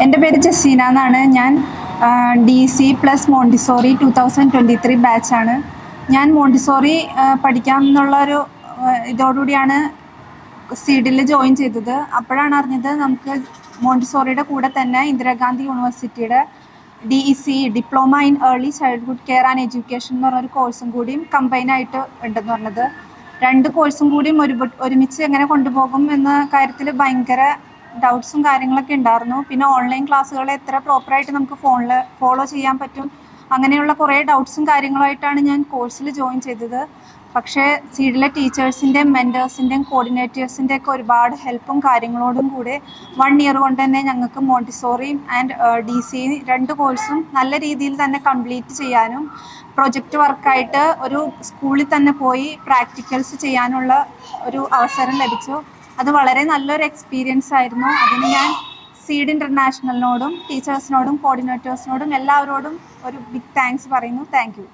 എൻ്റെ പേര് ജസീന എന്നാണ്. ഞാൻ DC പ്ലസ് മോണ്ടിസോറി 2023 ബാച്ചാണ്. ഞാൻ മോണ്ടിസോറി പഠിക്കാം എന്നുള്ളൊരു ഇതോടുകൂടിയാണ് സീഡിൽ ജോയിൻ ചെയ്തത്. അപ്പോഴാണ് അറിഞ്ഞത് നമുക്ക് മോണ്ടിസോറിയുടെ കൂടെ തന്നെ ഇന്ദിരാഗാന്ധി യൂണിവേഴ്സിറ്റിയുടെ DEC diploma in early childhood care and education എന്ന് പറഞ്ഞൊരു കോഴ്സും കൂടിയും കമ്പൈനായിട്ട് ഉണ്ടെന്ന് പറഞ്ഞത്. രണ്ട് കോഴ്സും കൂടിയും ഒരുമിച്ച് എങ്ങനെ കൊണ്ടുപോകും എന്ന കാര്യത്തിൽ ഭയങ്കര ഡൗട്ട്സും കാര്യങ്ങളൊക്കെ ഉണ്ടായിരുന്നു. പിന്നെ ഓൺലൈൻ ക്ലാസ്സുകൾ എത്ര പ്രോപ്പറായിട്ട് നമുക്ക് ഫോണിൽ ഫോളോ ചെയ്യാൻ പറ്റും, അങ്ങനെയുള്ള കുറേ ഡൗട്ട്സും കാര്യങ്ങളായിട്ടാണ് ഞാൻ കോഴ്സിൽ ജോയിൻ ചെയ്തത്. പക്ഷേ സീഡിലെ ടീച്ചേഴ്സിൻ്റെയും മെൻറ്റേഴ്സിൻ്റെയും കോർഡിനേറ്റേഴ്സിൻ്റെ ഒക്കെ ഒരുപാട് ഹെൽപ്പും കാര്യങ്ങളോടും കൂടെ 1 ഇയർ കൊണ്ട് തന്നെ ഞങ്ങൾക്ക് മോണ്ടിസോറിയും ആൻഡ് DC രണ്ട് കോഴ്സും നല്ല രീതിയിൽ തന്നെ കംപ്ലീറ്റ് ചെയ്യാനും പ്രൊജക്റ്റ് വർക്കായിട്ട് ഒരു സ്കൂളിൽ തന്നെ പോയി പ്രാക്ടിക്കൽസ് ചെയ്യാനുള്ള ഒരു അവസരം ലഭിച്ചു. അത് വളരെ നല്ലൊരു എക്സ്പീരിയൻസ് ആയിരുന്നു. അതിന് ഞാൻ സീഡ് ഇൻ്റർനാഷണലിനോടും ടീച്ചേഴ്സിനോടും കോർഡിനേറ്റേഴ്സിനോടും എല്ലാവരോടും ഒരു ബിഗ് താങ്ക്സ് പറയുന്നു. Thank you.